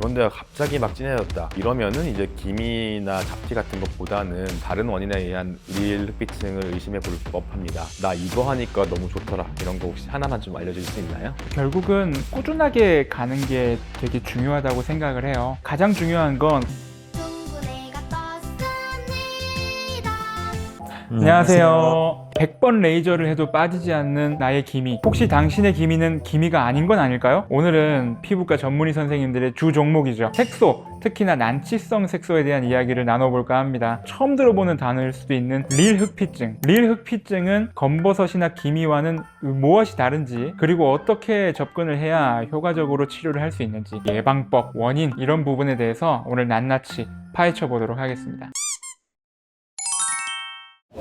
그런데 갑자기 막 진해졌다 이러면은 이제 기미나 잡티 같은 것보다는 다른 원인에 의한 릴 흑비증을 의심해 볼 법합니다. 나 이거 하니까 너무 좋더라 이런 거 혹시 하나만 좀 알려줄 수 있나요? 결국은 꾸준하게 가는 게 되게 중요하다고 생각을 해요. 가장 중요한 건 안녕하세요. 100번 레이저를 해도 빠지지 않는 나의 기미. 혹시 당신의 기미는 기미가 아닌 건 아닐까요? 오늘은 피부과 전문의 선생님들의 주 종목이죠. 색소, 특히나 난치성 색소에 대한 이야기를 나눠볼까 합니다. 처음 들어보는 단어일 수도 있는 릴 흑피증. 릴 흑피증은 검버섯이나 기미와는 무엇이 다른지, 그리고 어떻게 접근을 해야 효과적으로 치료를 할 수 있는지, 예방법, 원인 이런 부분에 대해서 오늘 낱낱이 파헤쳐 보도록 하겠습니다.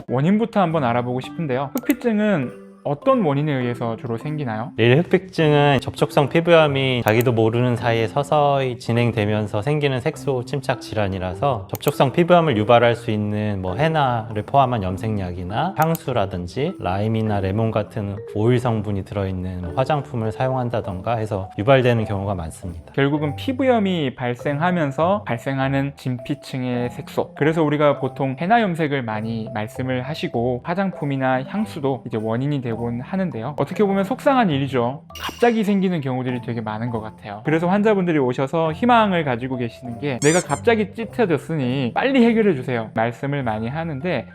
원인부터 한번 알아보고 싶은데요. 흑피증은 어떤 원인에 의해서 주로 생기나요? 릴 흑백증은 접촉성 피부염이 자기도 모르는 사이에 서서히 진행되면서 생기는 색소 침착 질환이라서 접촉성 피부염을 유발할 수 있는 헤나를 포함한 염색약이나 향수라든지 라임이나 레몬 같은 오일 성분이 들어있는 화장품을 사용한다던가 해서 유발되는 경우가 많습니다. 결국은 피부염이 발생하면서 발생하는 진피층의 색소. 그래서 우리가 보통 헤나 염색을 많이 말씀을 하시고 화장품이나 향수도 이제 원인이 되곤 하는데요. 어떻게 보면 속상한 일이죠. 갑자기 생기는 경우들이 되게 많은 것 같아요. 그래서 환자분들이 오셔서 희망을 가지고 계시는 게 내가 갑자기 찌트졌으니 빨리 해결해 주세요 말씀을 많이 하는데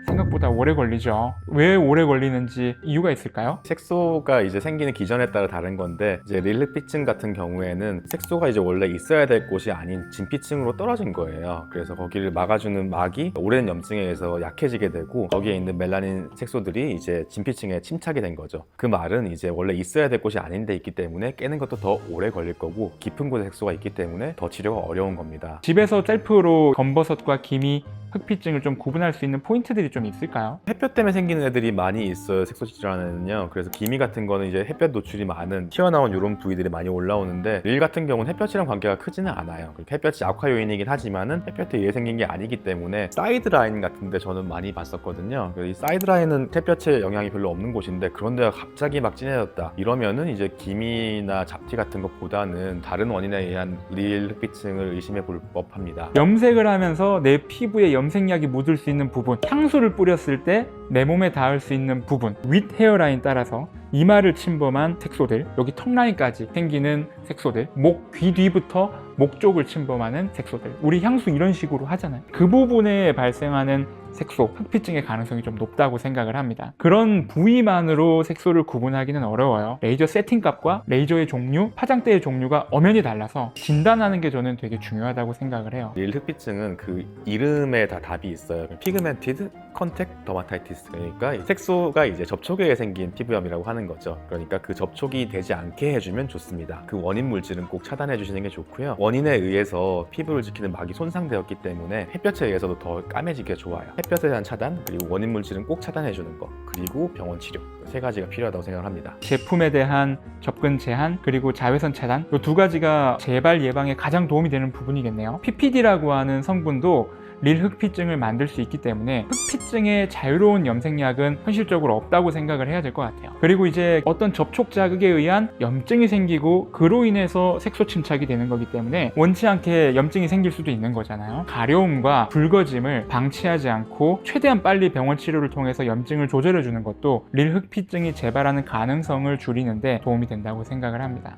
생각보다 오래 걸리죠. 왜 오래 걸리는지 이유가 있을까요? 색소가 이제 생기는 기전에 따라 다른 건데 이제 릴 흑비증 같은 경우에는 색소가 이제 원래 있어야 될 곳이 아닌 진피층으로 떨어진 거예요. 그래서 거기를 막아주는 막이 오랜 염증에 의해서 약해지게 되고 거기에 있는 멜라닌 색소들이 이제 진피층에 침착이 된 거죠. 그 말은 이제 원래 있어야 될 곳이 아닌 데 있기 때문에 깨는 것도 더 오래 걸릴 거고 깊은 곳에 색소가 있기 때문에 더 치료가 어려운 겁니다. 집에서 셀프로 검버섯과 기미, 흑피증을 좀 구분할 수 있는 포인트들이 좀 있을까요? 햇볕 때문에 생기는 애들이 많이 있어요. 색소 질환에는요. 그래서 기미 같은 거는 이제 햇볕 노출이 많은 튀어나온 이런 부위들이 많이 올라오는데 릴 같은 경우는 햇볕이랑 관계가 크지는 않아요. 햇볕이 악화 요인이긴 하지만은 햇볕에 의해 생긴 게 아니기 때문에 사이드 라인 같은데 저는 많이 봤었거든요. 이 사이드 라인은 햇볕에 영향이 별로 없는 곳인데 그런데 갑자기 막 진해졌다 이러면은 이제 기미나 잡티 같은 것보다는 다른 원인에 의한 릴 흑비증을 의심해 볼 법합니다. 염색을 하면서 내 피부에 염색약이 묻을 수 있는 부분, 향수를 뿌렸을 때 내 몸에 닿을 수 있는 부분, 윗 헤어라인 따라서 이마를 침범한 색소들, 여기 턱 라인까지 생기는 색소들, 목, 귀 뒤부터 목 쪽을 침범하는 색소들, 우리 향수 이런 식으로 하잖아요. 그 부분에 발생하는 색소, 흑피증의 가능성이 좀 높다고 생각을 합니다. 그런 부위만으로 색소를 구분하기는 어려워요. 레이저 세팅값과 레이저의 종류, 파장대의 종류가 엄연히 달라서 진단하는 게 저는 되게 중요하다고 생각을 해요. 릴 흑비증은 그 이름에 다 답이 있어요. 피그멘티드 컨택 더마타이티스, 그러니까 색소가 이제 접촉에 의해 생긴 피부염이라고 하는 거죠. 그러니까 그 접촉이 되지 않게 해주면 좋습니다. 그 원인 물질은 꼭 차단해 주시는 게 좋고요. 원인에 의해서 피부를 지키는 막이 손상되었기 때문에 햇볕에 의해서도 더 까매지게 좋아요. 햇볕에 대한 차단, 그리고 원인 물질은 꼭 차단해 주는 거, 그리고 병원 치료, 세 가지가 필요하다고 생각합니다. 제품에 대한 접근 제한, 그리고 자외선 차단, 이 두 가지가 재발 예방에 가장 도움이 되는 부분이겠네요. PPD라고 하는 성분도 릴 흑피증을 만들 수 있기 때문에 흑피증의 자유로운 염색약은 현실적으로 없다고 생각을 해야 될 것 같아요. 그리고 이제 어떤 접촉 자극에 의한 염증이 생기고 그로 인해서 색소 침착이 되는 거기 때문에 원치 않게 염증이 생길 수도 있는 거잖아요. 가려움과 붉어짐을 방치하지 않고 최대한 빨리 병원 치료를 통해서 염증을 조절해 주는 것도 릴 흑피증이 재발하는 가능성을 줄이는데 도움이 된다고 생각을 합니다.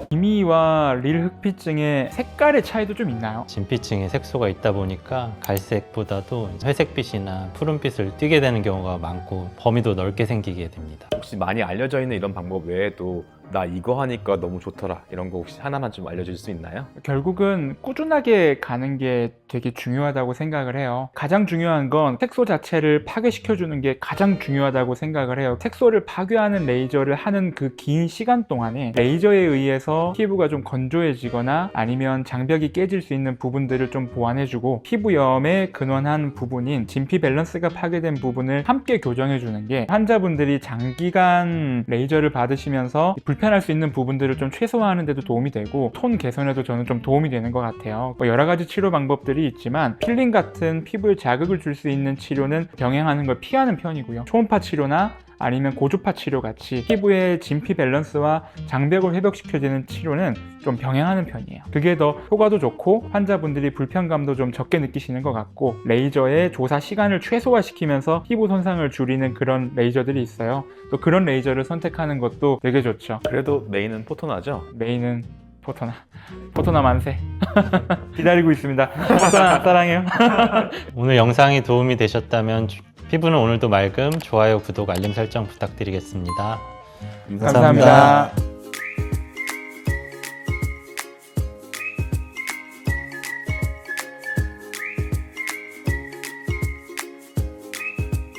기미와 릴 흑피증의 색깔의 차이도 좀 있나요? 진피층에 색소가 있다 보니까 갈색보다도 회색빛이나 푸른빛을 띠게 되는 경우가 많고 범위도 넓게 생기게 됩니다. 혹시 많이 알려져 있는 이런 방법 외에도 나 이거 하니까 너무 좋더라 이런 거 혹시 하나만 좀 알려줄 수 있나요? 결국은 꾸준하게 가는 게 되게 중요하다고 생각을 해요. 가장 중요한 건 색소 자체를 파괴시켜주는 게 가장 중요하다고 생각을 해요. 색소를 파괴하는 레이저를 하는 그 긴 시간 동안에 레이저에 의해서 피부가 좀 건조해지거나 아니면 장벽이 깨질 수 있는 부분들을 좀 보완해주고 피부염의 근원한 부분인 진피 밸런스가 파괴된 부분을 함께 교정해주는 게 환자분들이 장기간 레이저를 받으시면서 불편할 수 있는 부분들을 좀 최소화하는 데도 도움이 되고 톤 개선에도 저는 좀 도움이 되는 것 같아요. 여러 가지 치료 방법들이 있지만 필링 같은 피부에 자극을 줄 수 있는 치료는 병행하는 걸 피하는 편이고요. 초음파 치료나 아니면 고주파 치료 같이 피부의 진피 밸런스와 장벽을 회복시켜주는 치료는 좀 병행하는 편이에요. 그게 더 효과도 좋고 환자분들이 불편감도 좀 적게 느끼시는 것 같고 레이저의 조사 시간을 최소화시키면서 피부 손상을 줄이는 그런 레이저들이 있어요. 또 그런 레이저를 선택하는 것도 되게 좋죠. 그래도 메인은 포토나죠? 메인은 포토나 만세. 기다리고 있습니다. 포토나 사랑해요. 오늘 영상이 도움이 되셨다면 피부는 오늘도 맑음, 좋아요, 구독, 알림 설정 부탁드리겠습니다. 감사합니다.